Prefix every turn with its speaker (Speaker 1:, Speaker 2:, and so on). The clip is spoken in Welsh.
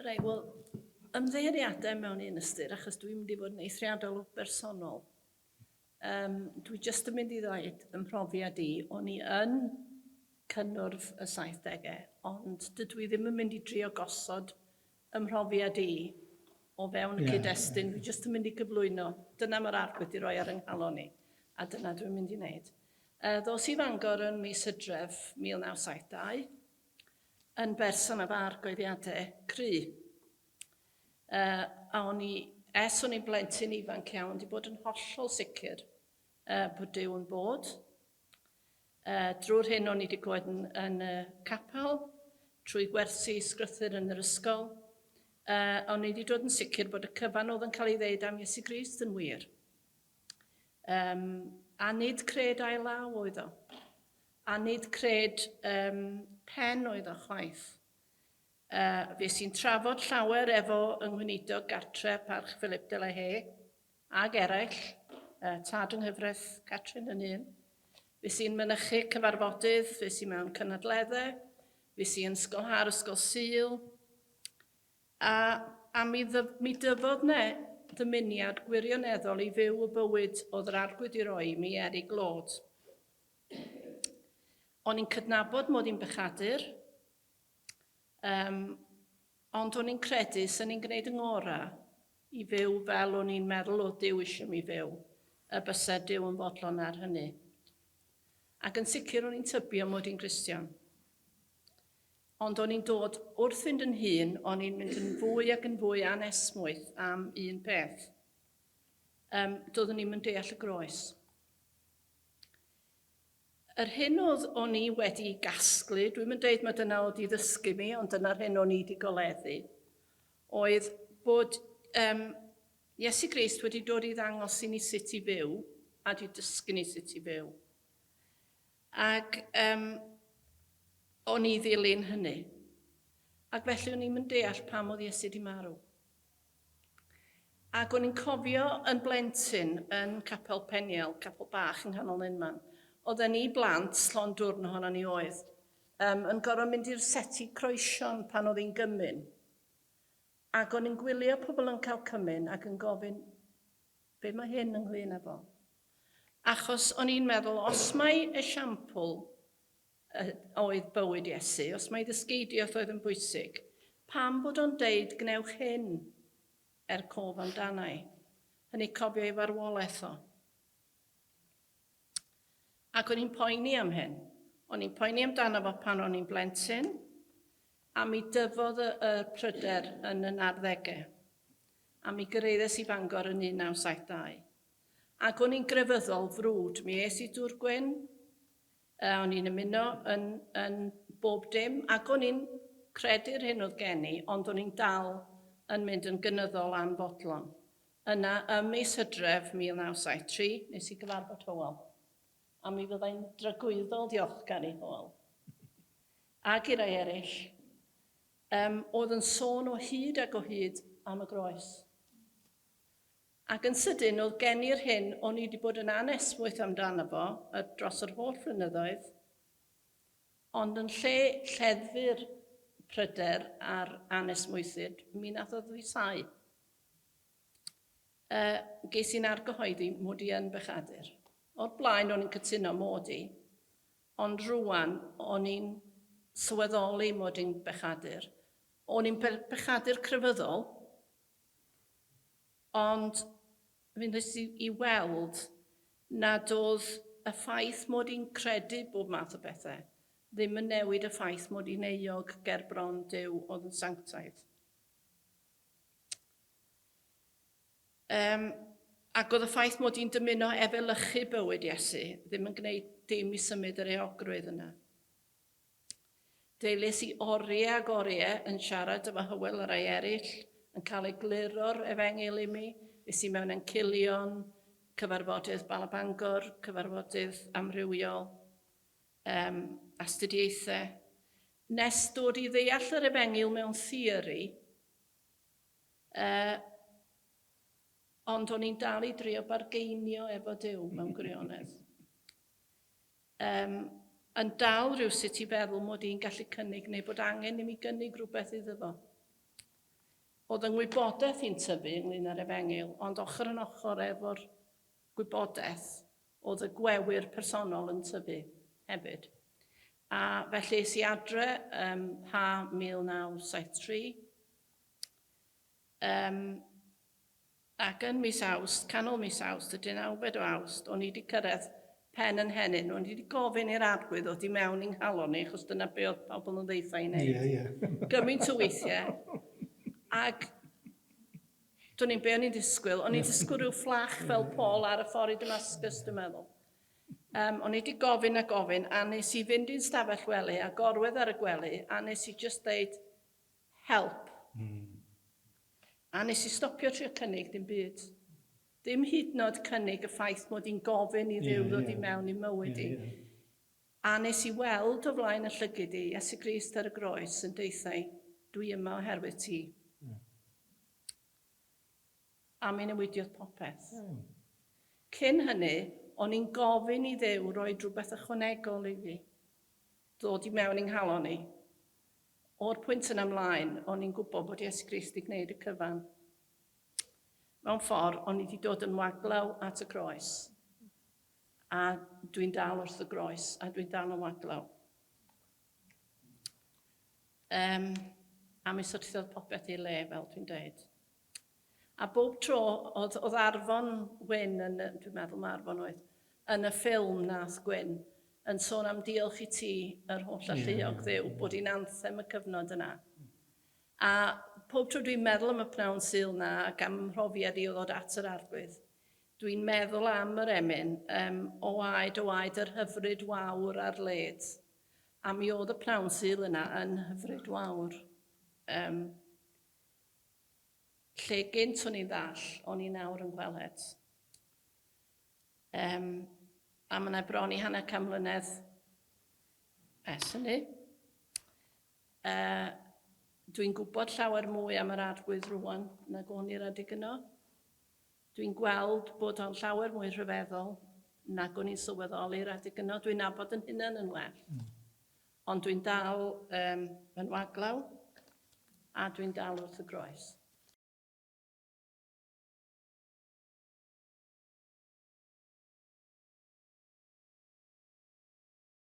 Speaker 1: Reit, wel, ymddeiriadau mewn un ystyr, achos dwi'n mynd i fod yn eithriadol bersonol. Dwi jyst yn mynd i ddweud ym mhrofiad i, o'n i yn cynnwrf y 70au, ond dydw i ddim yn mynd i drio gosod ym mhrofiad i o fewn y cyd-destun. Dwi jyst yn mynd i gyflwyno. Dyna mae'r arf wedi rhoi ar yng nghalon i, a dyna dwi'n mynd i wneud. Ddos i Bangor yn mis Hydref 1972, yn berson af argoeddiadau cry. A o'n i'n blentyn ifanc iawn, wedi bod yn hollol sicr bod Duw yn bod. Drwy'r hyn o'n i wedi gweld yn y capel, trwy gwersi sgrythyr yn yr ysgol. O'n i wedi dod yn sicr bod y cyfan oedd yn cael ei ddeud am Iesu Grist yn wir. A nid cred a'i law oedd o. A nid cred pen oedd o chwaith. Fe sy'n trafod llawer efo yngwynidog gartre Parch Philip de la Haye ag eraill, tad yng Hydref Catrin yn un. Fe sy'n mynychu cyfarfodydd, fe sy'n mewn cynadleddau, fe sy'n ysgolha'r ysgol Sul. A mi dyfodd ne ddymuniad gwirioneddol i fyw y bywyd oedd yr arglwydd i roi mi i glod. O'n i'n cydnabod mod i'n bechadur, ond o'n i'n credu sy'n ni'n gwneud yng ngora i fyw fel o'n i'n meddwl o Duw eisiau mi fyw, y bysau Duw yn fodlon ar hynny. Ac yn sicr o'n i'n tybio mod i'n Gristion. Ond o'n i'n dod wrth fynd yn hun, o'n i'n mynd yn fwy ac yn fwy anesmwyth am un peth. Doeddwn i'n mynd deall y groes. Yr hyn o'n i wedi gasglu, dwi'n mynd deud mae dyna oedd i ddysgu mi, ond dyna'r hyn o'n i wedi goleddu, oedd bod Iesu Grist wedi dod i ddangos i ni sut i fyw, a wedi dysgu ni sut i fyw. Ac o'n i ddilyn hynny. Ac felly o'n i'n mynd deall pam oedd Iesu wedi marw. Ac o'n i'n cofio yn blentyn yn capel Peniel, capel bach yng nghanol Nynman. Oedden ni blant, slon dwrn ohono ni oedd, yn gorfod mynd i'r seti croesion pan oedd hi'n gymyn. Ac o'n i'n gwylio pobl yn cael cymyn ac yn gofyn, be mae hyn ynglyn â fo? Achos o'n i'n meddwl, os mae esiampl oedd bywyd Iesu, os mae ddysgeidiaeth oedd yn bwysig, pam bod o'n deud gnewch hyn cof amdanau? Hynny cofio ei farwolaeth o. Ac o'n i'n poeni am hyn. O'n i'n poeni amdano fo pan o'n i'n blentyn, a mi dyfodd y pryder yn y 90au. A mi gyrraeddes i Bangor yn 1972. Ac o'n i'n grefyddol frwd. Mi es i dŵr Gwen, o'n i'n ymuno yn bob dim, ac o'n i'n credu'r hyn oedd gen i, ond o'n i'n dal yn mynd yn gynyddol anfodlon. Yna, ym mis Hydref 1973, nes i gyfarfod Hywel. A mi fyddai'n dragwyddol diolchgar i Hywel. Ac i rai eraill, oedd yn sôn o hyd ac o hyd am y groes. Ac yn sydyn, oedd gen i'r hyn o'n i wedi bod yn anesmwyth amdano fo dros yr holl flynyddoedd, ond yn lle lleddfu'r pryder a'r anesmwythyd, mi nath o ddwisau. Ges i'n argyhoeddi mod i yn bechadur. O'r blaen o'n i'n cytuno mod i, ond rwan o'n i'n sylweddoli mod i'n bechadur. O'n i'n bechadur crefyddol, ond fynd i weld nad oedd y ffaith mod i'n credu bob math o bethau ddim yn newid y ffaith mod i'n euog ger bron Duw oedd yn sanctaidd. Ac oedd y ffaith mod i'n dymuno efelychu bywyd Iesu ddim yn gwneud dim i symud yr eogrwydd yna. Deilais i oriau ag oriau yn siarad efo Hywel a rai eraill, yn cael ei gliro'r efengil i mi, Fes i mewn encilion, cyfarfodydd Bangor, cyfarfodydd amrywiol, astudiaethau. Nes dod i ddeall yr efengil mewn theori, ond o'n i'n dal i drio bargeinio efo Duw mewn gwirionedd. Yn dal rhywsut i feddwl mod i'n gallu cynnig neu bod angen i mi gynnig rhywbeth iddo fo. oedd yng ngwybodaeth i'n tyfu ynglyn â'r Efengyl, ond ochr yn ochr efo'r gwybodaeth, oedd y gwewyr personol yn tyfu hefyd. A felly es I adre ha 1973, ac yn mis Awst, canol mis Awst, y 19 o Awst, o'n I wedi cyrraedd pen yn henyn, o'n I wedi gofyn i'r arglwydd ddod I mewn i'n nghalon ni, achos dyna be oedd pobl yn ddeitha I wneud. Gymaint o weithiau. Ac dwi'n ni'n be o'n i'n disgwyl. O'n i'n disgwyl rhyw fflach fel Paul ar y ffordd I Damascus, dwi'n meddwl. O'n I wedi gofyn a gofyn, a nes I fynd i'n stafell wely, a gorwedd ar y gwely, a nes I just deud, help. A nes I stopio trio cynnig dim byd. Dim hyd nod cynnig y ffaith mod i'n gofyn I ddiw ddod I mewn I mywyd I. A nes I weld o flaen y llygyd I, Iesu Grist ar y groes yn deithau, dwi yma oherwydd ti. A mi newidiodd popeth. Cyn hynny, o'n i'n gofyn I ddiw roed rhywbeth ychwanegol I fi, dod I mewn i'n nghalon I. O'r pwynt yn ymlaen, o'n i'n gwybod bod Iesu Grist I gwneud y cyfan. Mewn ffordd, o'n i wedi dod yn waglaw at y groes. A dwi'n dal wrth y groes, a dwi'n dal yn waglaw. A mi syrthiodd popeth I le, fel dwi'n dweud. A bob tro, oedd Arfon Gwyn, dwi'n meddwl mae Arfon oedd, yn y ffilm nath Gwyn, yn sôn am diolch I ti, yr holl alluog ddiw, bod hi'n anthem y cyfnod yna. A pob tro dwi'n meddwl am y pnawn syl yna, ac am mhrofiad I o ddod at yr arglwydd, dwi'n meddwl am yr emyn, o aed yr hyfryd wawr ar led. A mi oedd y pnawn syl yna yn hyfryd wawr. Lle gynt o'n i'n ddall, o'n I nawr yn gweled. A mae yna bron I hanner can mlynedd ers hynny. Dwi'n gwybod llawer mwy am yr arglwydd rwan nag o'n i'r adeg yno. Dwi'n gweld bod o'n llawer mwy rhyfeddol nag o'n i'n sylweddoli'r adeg yno. Dwi'n nabod yn hunan yn well. Ond dwi'n dal yn waglaw a dwi'n dal wrth y groes.